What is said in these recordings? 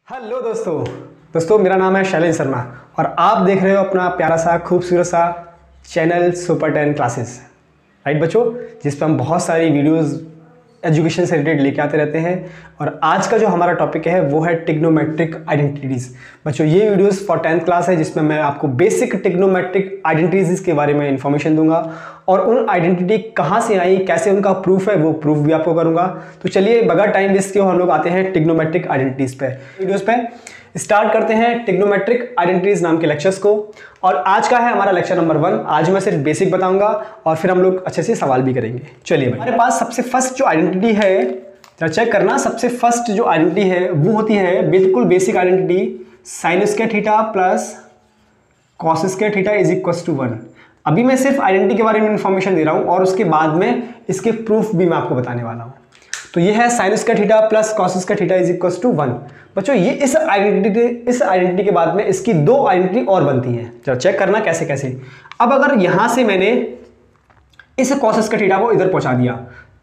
Hello दोस्तों मेरा नाम है शैलेंद्र शर्मा और आप देख रहे हो अपना प्यारा सा खूबसूरत सा चैनल सुपर 10 क्लासेस। राइट बच्चों, जिस पर हम बहुत सारी वीडियोस एजुकेशन से रिलेटेड लेके आते रहते हैं। और आज का जो हमारा टॉपिक है वो है टिग्नोमेट्रिक आइडेंटिटीज़। बच्चों ये वीडियोस फॉर 10th क्लास है, जिसमें मैं आपको बेसिक टिग्नोमेट्रिक आइडेंटिटीज़ के बारे में इंफॉर्मेशन दूंगा और उन आइडेंटिटी कहाँ से आई, कैसे उनका प्रूफ है, वो प्रूफ भी आपको करूंगा। तो चलिए बगैर टाइम वेस्ट किए हम लोग आते हैं टिग्नोमेट्रिक आइडेंटिटीज़ पे। वीडियोज़ पे स्टार्ट करते हैं टिग्नोमेट्रिक आइडेंटिटीज नाम के लेक्चर्स को। और आज का है हमारा लेक्चर नंबर 1। आज मैं सिर्फ बेसिक बताऊंगा और फिर हम लोग अच्छे से सवाल भी करेंगे। चलिए भाई, हमारे पास सबसे फर्स्ट जो आइडेंटिटी है, जरा चेक करना, सबसे फर्स्ट जो आइडेंटिटी है वो होती है बिल्कुल basic identity, sine square theta plus cos square theta is equal to 1। अभी मैं सिर्फ आइडेंटिटी के बारे में इंफॉर्मेशन दे रहा हूं और उसके बाद में इसके प्रूफ भी मैं आपको बताने वाला हूं। तो ये है sine square theta plus cos square theta is equal to 1। बच्चों ये इस आइडेंटिटी के बाद में इसकी दो आइडेंटिटी और बनती हैं। चलो चेक करना कैसे कैसे। अब अगर यहां से मैंने इस कॉस स्क्वायर थीटा को इधर पहुंचा दिया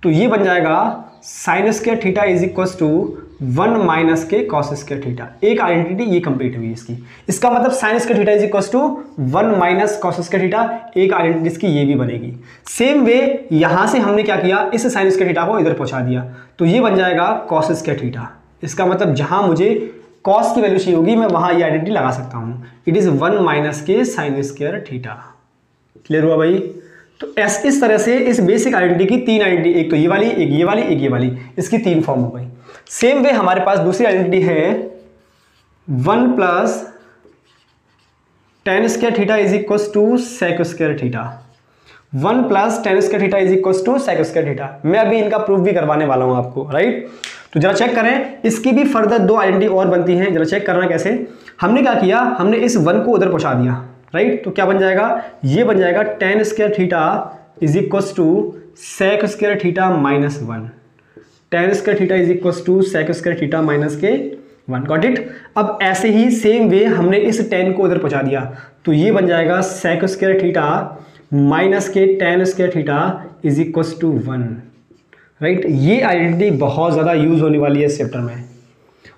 तो ये बन जाएगा sine square theta is equal to 1 minus के कॉस स्क्वायर थीटा। एक आइडेंटिटी ये कंप्लीट हुई इसकी। इसका मतलब sine square theta is equal to 1 minus cos square theta, एक आइडेंटिटी इसकी ये भी बनेगी। सेम वे यहां से हमने क्या किया, इस साइन स्क्वायर थीटा को इधर पहुंचा दिया तो ये बन जाएगा कॉस स्क्वायर थीटा। इसका मतलब जहां मुझे कॉस की वैल्यू चाहिए होगी मैं वहां ये आइडेंटिटी लगा सकता हूं। इट इज 1 माइनस के साइन स्क्वायर थीटा। क्लियर हुआ भाई? तो इस तरह से इस बेसिक आइडेंटिटी की तीन आइडेंटिटी, एक तो ये वाली, एक ये वाली, एक ये वाली, इसकी तीन फॉर्म हो गई। सेम वे हमारे पास दूसरी आइडेंटिटी है 1 plus tan square theta is equal to sec square theta. 1 plus tan square theta is equal to sec square theta. मैं अभी इनका प्रूफ भी करवाने वाला हूं आपको। राइट, तो जरा चेक करें, इसकी भी फर्दर दो आइडेंटिटी और बनती हैं। जरा चेक करना कैसे। हमने क्या किया, हमने इस 1 को उधर पहुंचा दिया। राइट, तो क्या बन जाएगा, ये बन जाएगा tan square theta is equal to sec square theta minus 1। Tan square theta is equal to sec square theta minus के 1। Got it? अब ऐसे ही सेम वे हमने इस 10 को उधर पहुंचा दिया तो ये बन जाएगा सेक स्क्वायर थीटा माइनस के tan square theta is equal to 1। Right, ये आइडेंटिटी बहुत ज़्यादा यूज होने वाली है इस चैप्टर में।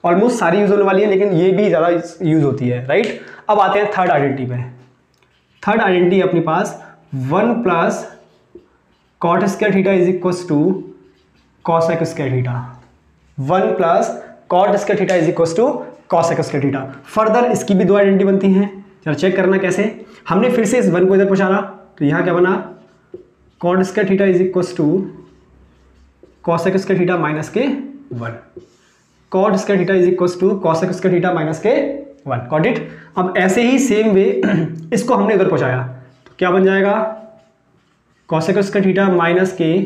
ऑलमोस्ट सारी यूज होने वाली है लेकिन ये भी ज़्यादा यूज होती है। राइट, अब आते हैं थर्ड आइडेंटिटी पे। थर्ड आइडेंटिटी अपने पास 1 plus cot square theta is equal to cosec square theta. 1 plus cot square theta is equal to cosec square theta. Further इसकी भी दो आइडेंटिटी बनती हैं। चलो चेक करना कैसे। हमने फिर से इस 1 को इधर पहुंचाना तो यहाँ क्या बना, cot square theta is equal to cosec square theta minus के 1। Cot square theta is equal to cosec square theta minus के 1। Got it? अब ऐसे ही सेम वे इसको हमने इधर पहुंचाया तो क्या बन जाएगा, कॉसेक स्क्वायर थीटा माइनस के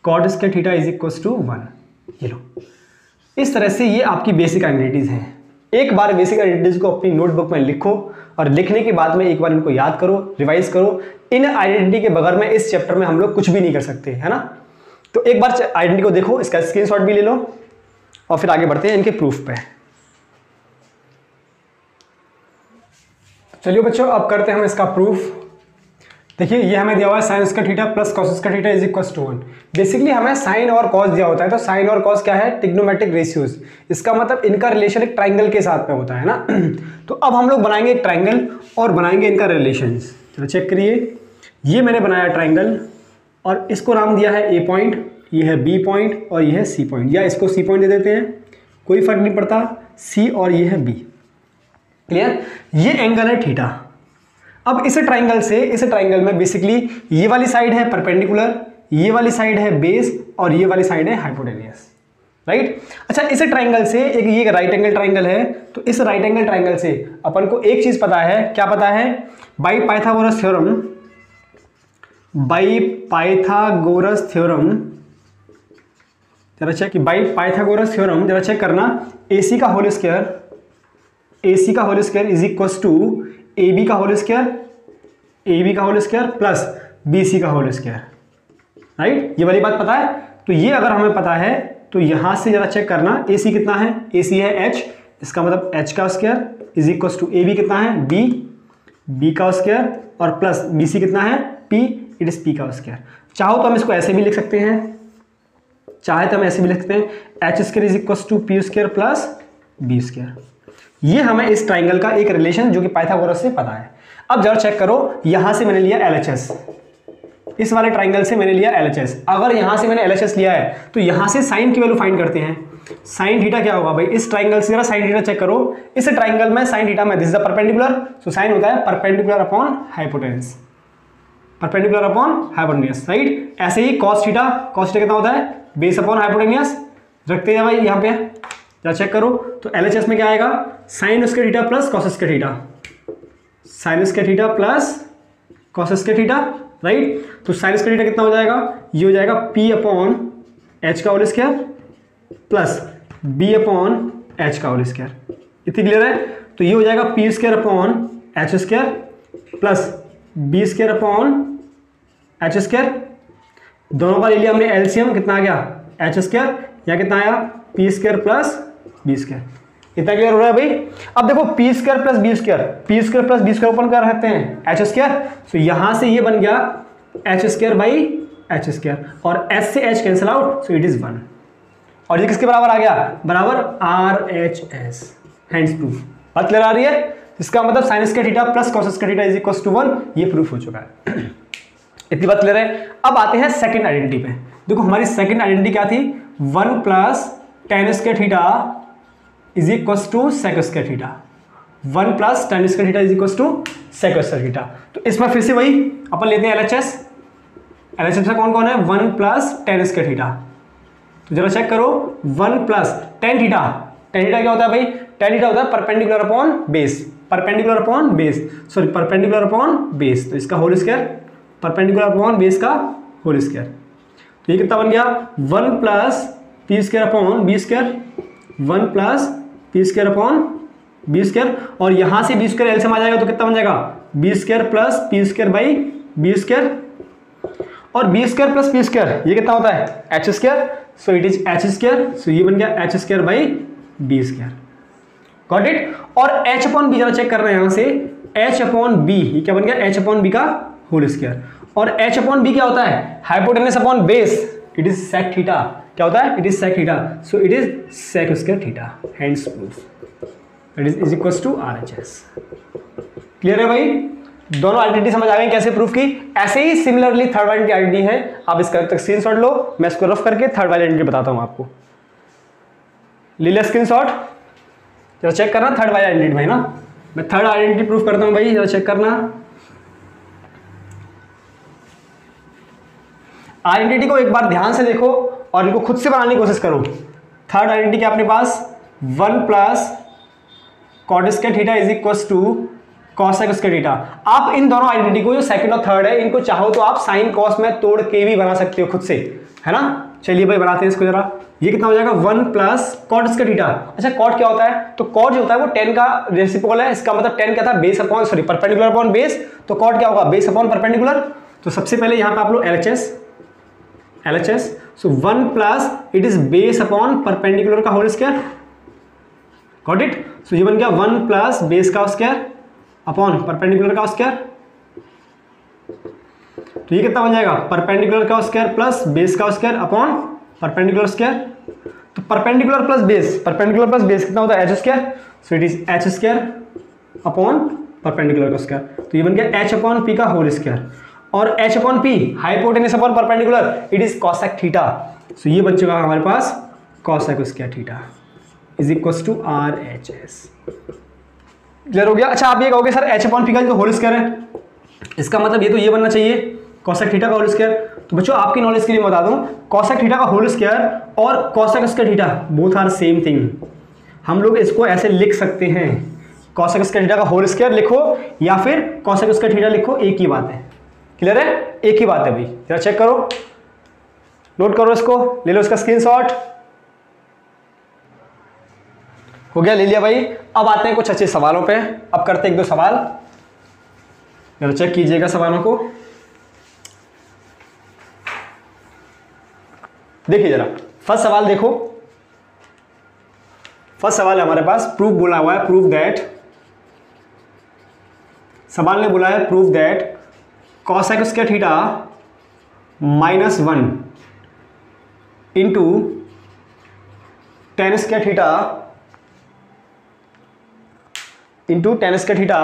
cot square theta is equal to 1। ये लो, इस तरह से ये आपकी बेसिक आइडेंटिटीज हैं। एक बार बेसिक आइडेंटिटीज को अपनी नोटबुक में लिखो और लिखने के बाद में एक बार इनको याद करो, रिवाइज करो। इन आइडेंटिटी के बगैर में इस चैप्टर में हम लोग कुछ भी नहीं कर सकते, है ना। तो एक बार आइडेंटिटी को देखो, इसका स्क्रीनशॉट भी ले लो और फिर आगे बढ़ते हैं इनके प्रूफ पे। चलिए बच्चों, अब करते हैं हम इसका प्रूफ। देखिए ये हमें दिया हुआ है sine square theta plus cos square theta is equal to 1। Basically हमें साइन और कॉस दिया होता है, तो साइन और कॉस क्या है, टिग्नोमेट्रिक रेशियोज। इसका मतलब इनका रिलेशन एक ट्राइंगल के साथ में होता है ना। तो अब हम लोग बनाएंगे एक ट्राइंगल और बनाएंगे इनका रिलेशंस। चलो चेक करिए, ये मैंने बनाया ट्राइंगल और इसको नाम दिया है ए पॉइंट, ये है बी पॉइंट और ये है सी पॉइंट, या इसको सी पॉइंट दे देते हैं, कोई फर्क नहीं पड़ता। सी और ये है बी। क्लियर? ये एंगल है थीटा। अब इस ट्राइंगल में बेसिकली ये वाली साइड है परपेंडिकुलर, ये वाली साइड है बेस और ये वाली साइड है हाइपोटेनियस। राइट? अच्छा, इस ट्राइंगल से एक ये राइट एंगल ट्राइंगल है, तो इस राइट एंगल ट्राइंगल से अपन को एक चीज पता है। क्या पता है? बाई पाइथागोरस थ्योरम, जरा चेक कि बाई पाइथागोरस थ्योरम, जरा चेक करना, AC का whole square is equal to AB का होल स्क्वायर प्लस BC का होल स्क्वायर। राइट, ये वाली बात पता है। तो ये अगर हमें पता है तो यहां से जरा चेक करना, AC कितना है, AC है H, इसका मतलब H का square is equal to AB कितना है, B का स्क्वायर और प्लस BC कितना है, P, इट इज P का स्क्वायर। चाहो तो हम इसको ऐसे भी लिख सकते हैं, H square is equal to P square plus B square. ये हमें इस ट्राइंगल का एक रिलेशन जो कि पाइथागोरस से पता है। अब जरा चेक करो, यहां से मैंने लिया LHS, इस वाले ट्राइंगल से मैंने लिया LHS। अगर यहां से मैंने LHS लिया है तो यहां से साइन की वैल्यू फाइंड करते हैं। साइन थीटा क्या होगा भाई, इस ट्राइंगल से जरा साइन थीटा चेक करो। इस ट्राइंगल में साइन थीटा में this is the perpendicular, so sine होता है perpendicular upon hypotenuse, perpendicular upon hypotenuse, right. ऐसे ही cos थीटा कितना होता है, बेस अपॉन हाइपोटेन्यूस। रखते हैं भाई यहाँ पे, जरा चेक करो। तो LHS में क्या आएगा, sine square theta plus cos square theta, sine square theta plus cos square theta, right. तो साइन स्क्वायर थीटा कितना हो जाएगा, ये हो जाएगा P अपॉन H का whole square plus B upon H का होल स्क्वायर। इतनी क्लियर है। तो ये हो जाएगा P square upon H square plus B square upon H square. दोनों का ले लिया हमने एलसीएम, कितना आ गया H स्क्वायर, या कितना आया P square plus B square. इतना क्लियर हो रहा है भाई। अब देखो P square plus B square, P square plus B square open कर सकते हैं H स्क्वायर। तो यहां से ये बन गया H square by H square, और H से H cancel out, so it is 1। और ये किसके बराबर आ गया, बराबर RHS। Hence proof. बात क्लियर आ रही है। इसका मतलब sine square theta plus cos square theta is equal to 1, ये प्रूफ हो चुका है। इतनी बात क्लियर है। अब आते हैं सेकंड आइडेंटिटी पे। देखो हमारी सेकंड आइडेंटिटी क्या थी, 1 plus tan square theta is equal to sec square theta, 1 plus tan square theta is equal to sec square theta. तो इसमें फिर से वही अपन लेते हैं LHS। LHS में कौन कौन है, 1 प्लस टेन स्क्वायर थीटा। तो जरा चेक करो, 1 plus tan theta, tan theta क्या होता है भाई, टेन थीटा होता है perpendicular upon base, perpendicular upon base, sorry perpendicular upon base. तो इसका whole square, perpendicular upon base का होल स्क्वायर। तो ये कितना बन गया, 1 plus P square upon B square, 1 plus P square upon B square. और यहां से बी स्क्वायर एलसीएम आ जाएगा तो कितना बन जाएगा, B square plus P square by B square. और B square plus P square ये कितना होता है, H square, so it is H square. So ये बन गया H square by B square. Got it. और एच अपॉन बी जरा चेक कर रहे हैं यहां से, एच अपॉन बी ये क्या बन गया, एच अपॉन बी का होल स्क्वायर। और एच अपॉन बी क्या होता है, hypotenuse upon base, it is sec theta. क्या होता है, it is sec theta, so it is sec square theta. Hence proof, it is equal to RHS। Clear है भाई, दोनों आइडेंटिटी समझ आ गई कैसे प्रूफ की। ऐसे ही सिमिलरली थर्ड वाली आइडेंटिटी है, आप इसका तक स्क्रीनशॉट लो, मैं इसको रफ करके थर्ड वाली आइडेंटिटी बताता हूं आपको। ले लिया स्क्रीनशॉट, जरा चेक करना थर्ड वाली आइडेंटिटी भाई ना। मैं थर्ड आइडेंटिटी प्रूफ करता हूं भाई, जरा चेक करना। आइडेंटिटी को एक बार ध्यान से देखो और इनको खुद से बनाने की कोशिश करो। थर्ड आइडेंटिटी क्या अपने पास, 1 plus cot square theta is equal to cos square theta. आप इन दोनों आइडेंटिटी को जो सेकंड और थर्ड है इनको चाहो तो आप साइन कॉस में तोड़ के भी बना सकते हो खुद से, है ना। चलिए भाई बनाते हैं इसको जरा। ये कितना हो जाएगा, 1 प्लस कॉट स्क्वायर थीटा। अच्छा कॉट क्या होता है, तो कॉट जो होता है वो 10 का रेसिप्रोकल है। इसका मतलब 10 क्या था, base upon sorry perpendicular upon base. तो कॉट क्या होगा, बेस अपॉन परपेंडिकुलर। तो सबसे पहले यहां पे आप लोग LHS, so 1 plus it is base upon perpendicular का whole square. Got it. So ये बन गया 1 प्लस बेस का स्क्वायर अपॉन परपेंडिकुलर का स्क्वायर। तो ये कितना बन जाएगा, परपेंडिकुलर का स्क्वायर प्लस बेस का स्क्वायर अपॉन परपेंडिकुलर स्क्वायर। तो परपेंडिकुलर प्लस बेस कितना होता है, H square. So it is H square upon perpendicular का स्क्वायर। तो ये बन गया एच अपॉन पी का होल स्क्वायर। और H upon P hypotenuse upon perpendicular, it is cosec theta. So ये बन चुका है हमारे पास cosec square theta is equal to RHS। Clear हो गया। अच्छा आप ये कहोगे सर एच अपॉन पी का जो होल स्क्वायर है इसका मतलब ये तो ये बनना चाहिए कॉसेक थीटा का होल स्क्वायर। तो बच्चों आपकी नॉलेज के लिए बता दूं, कॉसेक थीटा का होल स्क्वायर और cosec square theta both are same thing. हम लोग इसको ऐसे लिख सकते हैं, कॉसेक स्क्वायर थीटा का होल स्क्वायर लिखो या फिर कॉसेक स्क्वायर थीटा लिखो, एक ही बात है। क्लियर है, एक ही बात है भाई। जरा चेक करो, नोट करो इसको, ले लो इसका स्क्रीनशॉट। हो गया, ले लिया भाई। अब आते हैं कुछ अच्छे सवालों पे। अब करते हैं 1-2 सवाल, जरा चेक कीजिएगा सवालों को। देखिए जरा फर्स्ट सवाल देखो। फर्स्ट सवाल है हमारे पास, प्रूफ बोला हुआ है, प्रूफ दैट, सवाल ने बोला है proof that cosec square theta -1 into tan square theta into tan square theta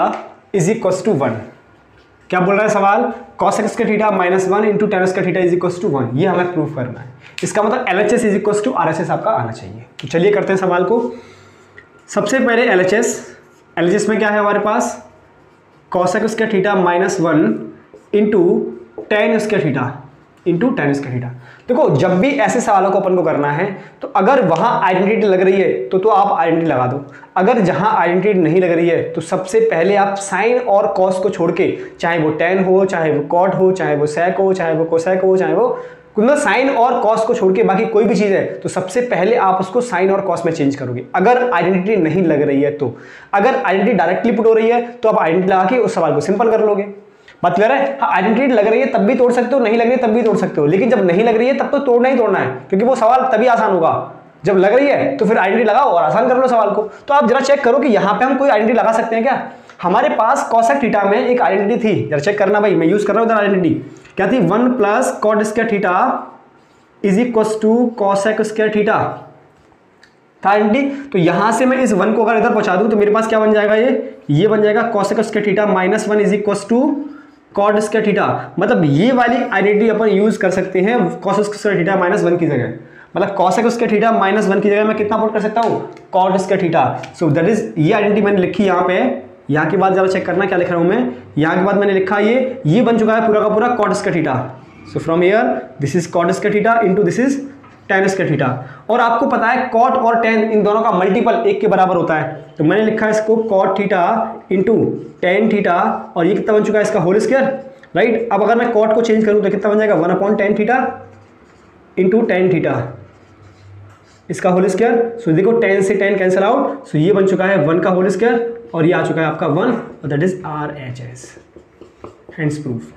is equal to 1। क्या बोल रहा है सवाल? Cos square theta minus 1 into tan square theta is equal to 1, ये हमें प्रूव करना है। इसका मतलब LHS is equal to RHS आपका आना चाहिए। तो चलिए करते हैं सवाल को। सबसे पहले LHS में क्या है हमारे पास? Cos square theta minus 1 into tan square theta. देखो जब भी ऐसे सवालों को अपन को करना है तो अगर वहां आइडेंटिटी लग रही है तो आप आइडेंटिटी लगा दो। अगर जहां आइडेंटिटी नहीं लग रही है तो सबसे पहले आप साइन और कॉस को छोड़ के, चाहे वो टेन हो, चाहे वो कॉट हो, चाहे वो सेक हो, चाहे वो कोसेक हो, चाहे वो मतलब साइन और कॉस को छोड़ के बाकी कोई भी चीज़ है तो सबसे पहले आप उसको साइन और कॉस में चेंज करोगे अगर आइडेंटिटी नहीं लग रही है तो। अगर आइडेंटिटी डायरेक्टली पुट हो रही है तो आप आइडेंटिटी लगा के उस सवाल को सिंपल कर लोगे। बात क्लियर है? हाँ, आइडेंटिटी लग रही है तब भी तोड़ सकते हो, नहीं लग रही है तब भी तोड़ सकते हो, लेकिन जब नहीं लग रही है तब तो तोड़ना ही तोड़ना है, क्योंकि वो सवाल तभी आसान होगा। जब लग रही है तो फिर आइडेंटिटी लगाओ और आसान कर लो सवाल को। तो आप जरा चेक करो कि यहाँ पे हम कोई आइडेंटिटी लगा सकते हैं क्या? हमारे पास कॉसेक थीटा में एक आइडेंटिटी थी, जरा चेक करना भाई, मैं यूज कर रहा हूँ इधर आइडेंटिटी। क्या थी? 1 plus cot square theta is equal to cosec square theta था आइडेंटिटी। तो यहां से मैं इस 1 को अगर इधर पहुंचा दूं तो मेरे पास क्या बन जाएगा? ये बन जाएगा cosec square theta minus 1 is equal to cot square theta. मतलब ये वाली आइडेंटिटी अपन यूज कर सकते हैं कॉसेक स्क्वायर थीटा माइनस 1 की जगह। मतलब कॉसेक स्क्वायर थीटा माइनस 1 की जगह मैं कितना पुट कर सकता हूँ? Cot square theta. So that is, ये आइडेंटिटी मैंने लिखी यहाँ पे। यहाँ के बाद जरा चेक करना क्या लिख रहा हूँ मैं। यहाँ के बाद मैंने लिखा ये बन चुका है पूरा का पूरा cot square theta. So from here this is cot square theta into this is tan square theta. और आपको पता है कॉट और टेन इन दोनों का मल्टीपल 1 के बराबर होता है, तो मैंने लिखा है इसको cot theta into tan theta, और ये कितना बन चुका है? इसका होल स्क्वायर, राइट। अब अगर मैं कॉट को चेंज करूं तो कितना बन जाएगा? 1/10 थीटा इंटू टेन थीटा, इसका होल स्क्वायर। सो देखो 10 से 10 कैंसिल आउट, सो ये बन चुका है 1 का होल स्क्वायर और ये आ चुका है आपका 1, और that is RHS। Hence proof.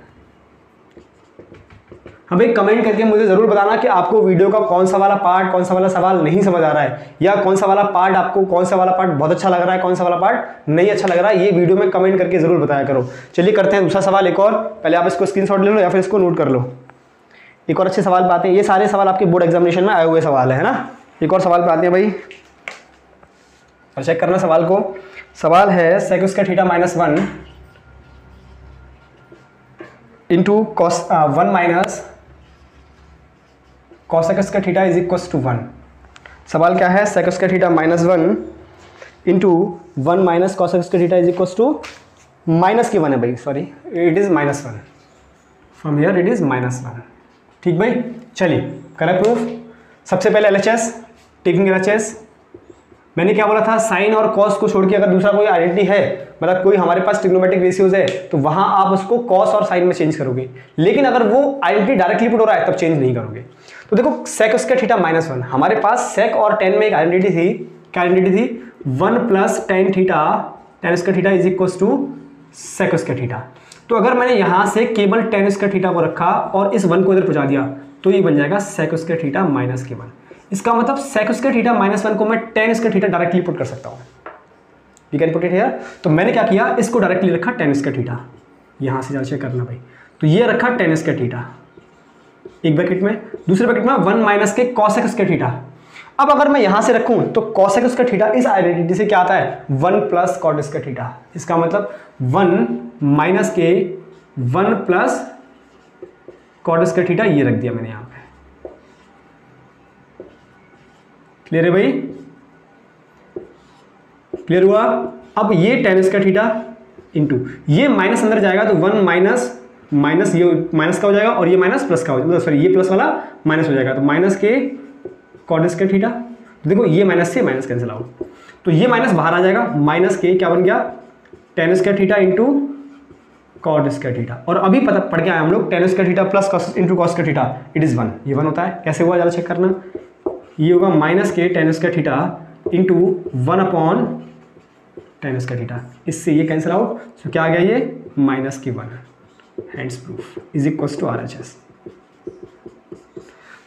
हाँ भाई, कमेंट करके मुझे जरूर बताना कि आपको वीडियो का कौन सा वाला पार्ट, कौन सा वाला सवाल नहीं समझ आ रहा है, या कौन सा वाला पार्ट आपको, कौन सा वाला पार्ट बहुत अच्छा लग रहा है, कौन सा वाला पार्ट नहीं अच्छा लग रहा है। ये वीडियो में कमेंट करके जरूर बताया करो। चलिए करते हैं दूसरा सवाल एक और। पहले आप इसको स्क्रीनशॉट ले लो या फिर इसको नोट कर लो। एक और अच्छे सवाल पे आते हैं। ये सारे सवाल आपके बोर्ड एग्जामिनेशन में आए हुए सवाल है ना। एक और सवाल पे आते हैं भाई, और चेक करना सवाल को। सवाल है sec square theta minus 1 into cos 1 minus cosec square theta is equal to 1। सवाल क्या है? Sec square theta minus 1 into 1 minus cosec square theta is equal to minus की 1 है भाई, sorry it is minus 1, from here it is minus 1। ठीक भाई, चलिए करें प्रूफ। सबसे पहले LHS, टेकिंग LHS, मैंने क्या बोला था? साइन और कॉस को छोड़ के अगर दूसरा कोई आइडेंटिटी है, मतलब कोई हमारे पास ट्रिग्नोमेट्रिक रेशियोज है, तो वहां आप उसको कॉस और साइन में चेंज करोगे। लेकिन अगर वो आइडेंटिटी डायरेक्टली पुट हो रहा है तब चेंज नहीं करोगे। तो देखो सेक स्क्वायर थीटा माइनस 1, हमारे पास सेक और टेन में एक आइडेंटिटी थी। क्या आइडेंटिटी थी? 1 plus tan theta, tan square theta is equal to sec square theta. तो अगर मैंने यहां से केवल टेन स्क्वायर थीटा को रखा और इस 1 को इधर पहुंचा दिया तो ये बन जाएगा सेक स्क्वायर थीटा माइनस के 1। इसका मतलब सेक स्क्वायर थीटा माइनस 1 को मैं ten square theta directly put कर सकता हूँ। You can put it here. तो मैंने क्या किया? इसको डायरेक्टली रखा टेन स्क्वायर थीटा, यहां से चेक करना भाई। तो ये रखा टेन स्क्वायर थीटा एक ब्रैकेट में, दूसरे ब्रैकेट में 1 माइनस के कॉसेक स्क्वायर थीटा। अब अगर मैं यहां से रखूं तो कॉसेक स्क्वायर थीटा इस आइडेंटिटी से क्या आता है? 1 प्लस कॉट स्क्वायर थीटा। इसका मतलब 1 माइनस के 1 प्लस कॉट स्क्वायर थीटा, ये रख दिया मैंने यहां पे। क्लियर है भाई? क्लियर हुआ? अब ये टेन स्क्वायर थीटा इंटू ये माइनस अंदर जाएगा तो 1 माइनस माइनस, ये माइनस का हो जाएगा और ये माइनस प्लस का हो जाएगा, सॉरी ये प्लस वाला माइनस हो जाएगा, तो माइनस के कॉट स्क्वायर थीटा। देखो ये माइनस से माइनस कैंसिल आउट, तो ये माइनस बाहर आ जाएगा, माइनस के क्या बन गया? Tan square theta into cot square theta. और अभी पता पड़ गया हम लोग tan square theta plus into cot square theta it is 1। ये 1 होता है। कैसे हुआ ज़्यादा चेक करना। ये होगा माइनस के tan square theta into 1 tan square theta, इससे ये कैंसिल आउट, तो क्या आ गया? ये माइनस की 1। Hence proof is equal to RHS।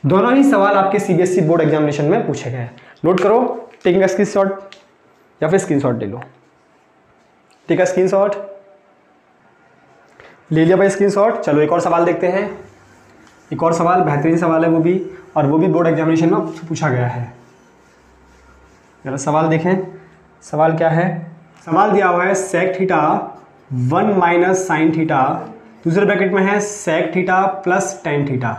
दोनों ही सवाल आपके CBSE बोर्ड एग्जामिनेशन में पूछे गए। नोट करो, टेकिंग स्क्रीनशॉट या फिर स्क्रीनशॉट ले लो। टेक अ स्क्रीनशॉट, ले लिया भाई स्क्रीनशॉट। चलो एक और सवाल देखते हैं। एक और सवाल बेहतरीन सवाल है वो भी, और वो भी बोर्ड एग्जामिनेशन में पूछा गया है। जरा सवाल देखें। सवाल क्या है? सवाल दिया हुआ है sec theta 1 minus sine theta, दूसरे ब्रैकेट में है sec theta plus tan theta.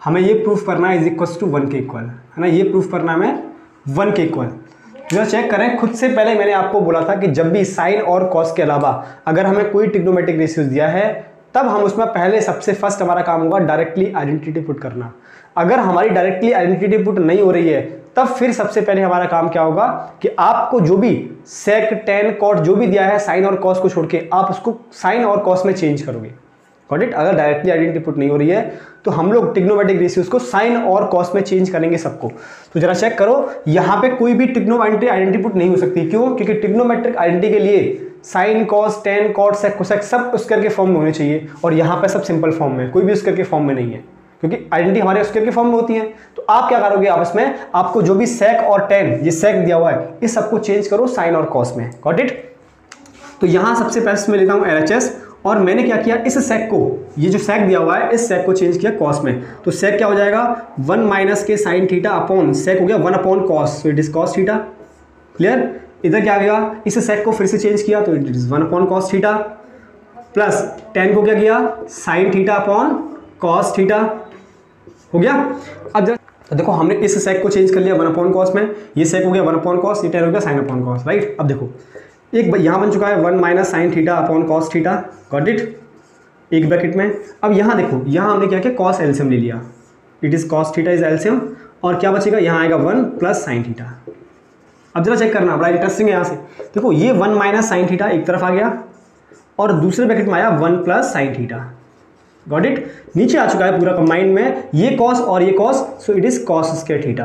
हमें ये प्रूफ करना है इज इक्वल टू 1 के इक्वल, है ना, ये प्रूफ करना है हमें 1 के इक्वल। जरा चेक करें, खुद से पहले मैंने आपको बोला था कि जब भी साइन और कॉस के अलावा अगर हमें कोई ट्रिग्नोमेट्रिक रेशियोज दिया है तब हम उसमें पहले सबसे फर्स्ट हमारा काम होगा डायरेक्टली आइडेंटिटी पुट करना। अगर हमारी डायरेक्टली आइडेंटिटी पुट नहीं हो रही है तब फिर सबसे पहले हमारा काम क्या होगा कि आपको जो भी सेक टेन कॉट जो भी दिया है साइन और कॉस को छोड़ के आप उसको साइन और कॉस में चेंज करोगे। Got it? अगर डायरेक्टली आइडेंटिटी पुट नहीं हो रही है तो हम लोग ट्रिग्नोमेट्रिक रेशियोज को साइन और कॉस में चेंज करेंगे सबको। तो जरा चेक करो, यहाँ पे कोई भी ट्रिग्नोमेट्रिक आइडेंटिटी पुट नहीं हो सकती। क्यों? क्योंकि ट्रिग्नोमेट्रिक आइडेंटिटी के लिए sine cos tan cot sec cosec सब स्क्वायर के फॉर्म में होने चाहिए, और यहाँ पे सब सिंपल फॉर्म में, कोई भी स्क्वायर के फॉर्म में नहीं है, क्योंकि आइडेंटिटी हमारे स्क्वायर के फॉर्म में होती है। तो आप क्या करोगे आपस में, आपको जो भी सेक और टेन ये सेक दिया हुआ है इस सबको चेंज करो साइन और कॉस में। Got it? तो यहाँ सबसे पहले मैं लेता हूँ LHS, और मैंने क्या किया, इस सेक को, ये जो सेक दिया हुआ है इस सेक को चेंज किया कॉस में। तो सेक क्या हो जाएगा 1 माइनस के साइन थीटा अपॉन सेक हो गया 1 अपॉन कॉस, तो it is cos theta. Clear? इधर क्या गया, इस सेक को फिर से चेंज किया तो it is 1 upon cos theta, plus ten को क्या किया sine theta upon cos theta, हो गया। अब तो देखो हमने इस सेक को चेंज कर लिया 1 अपॉन कॉस में, ये सेक हो गया 1 अपॉन कॉस, ये टेन हो गया साइन अपॉन कॉस, राइट। अब देखो एक यहाँ बन चुका है 1 minus sine theta upon cos theta, got it, एक ब्रैकेट में। अब यहाँ देखो, यहाँ हमने क्या किया कॉस एलसीएम ले लिया, it is cos theta is LCM, और क्या बचेगा यहाँ आएगा 1 प्लस साइन थीटा। अब जरा चेक करना, बड़ा इंटरेस्टिंग है यहाँ से, देखो ये 1 माइनस साइन थीटा एक तरफ आ गया और दूसरे ब्रैकेट में आया 1 plus sine theta, got it. नीचे आ चुका है पूरा कंबाइंड में ये कॉस और ये cos, so it is cos square theta,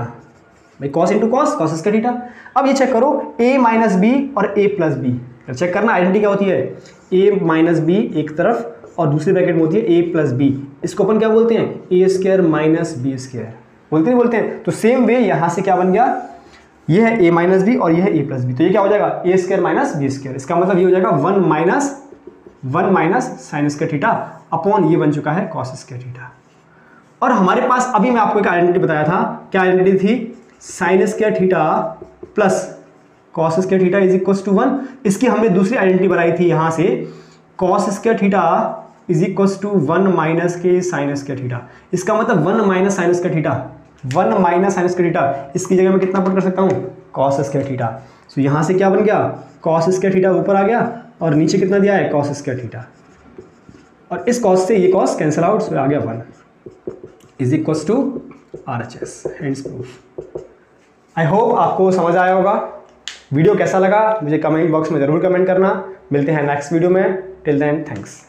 भाई cos into cos, cos square theta. अब ये चेक करो a माइनस बी और a प्लस बी, चेक करना आइडेंटिटी क्या होती है, a माइनस बी एक तरफ और दूसरी ब्रैकेट में होती है a प्लस बी, इसको अपन क्या बोलते हैं a square minus b square, बोलते नहीं बोलते हैं। तो सेम वे यहाँ से क्या बन गया, ये है a माइनस बी और ये है a प्लस बी, तो ये क्या हो जाएगा a square minus b square, इसका मतलब ये हो जाएगा 1 minus sine square theta upon ये बन चुका है कॉस स्क्वायर थीटा। और हमारे पास अभी मैं आपको एक आइडेंटिटी बताया था, क्या आइडेंटिटी थी, sine square theta plus cos square theta is equal to 1। इसकी हमने दूसरी आइडेंटिटी बनाई थी यहाँ से, cos square theta is equal to 1 minus के साइन स्क्वायर थीटा। इसका मतलब 1 minus sine square theta, 1 minus sine square theta, इसकी जगह मैं कितना पुट कर सकता हूँ कॉस स्क्वायर थीटा। तो यहाँ से क्या बन गया, कॉस स्क्वायर थीटा ऊपर आ गया और नीचे कितना दिया है कॉस स्क्वायर थीटा, और इस कॉस से ये कॉस कैंसिल आउट, so आ गया 1 is equal to RHS, hence proof. I hope आपको समझ आया होगा। वीडियो कैसा लगा मुझे कमेंट बॉक्स में ज़रूर कमेंट करना। मिलते हैं नेक्स्ट वीडियो में, टिल देन थैंक्स।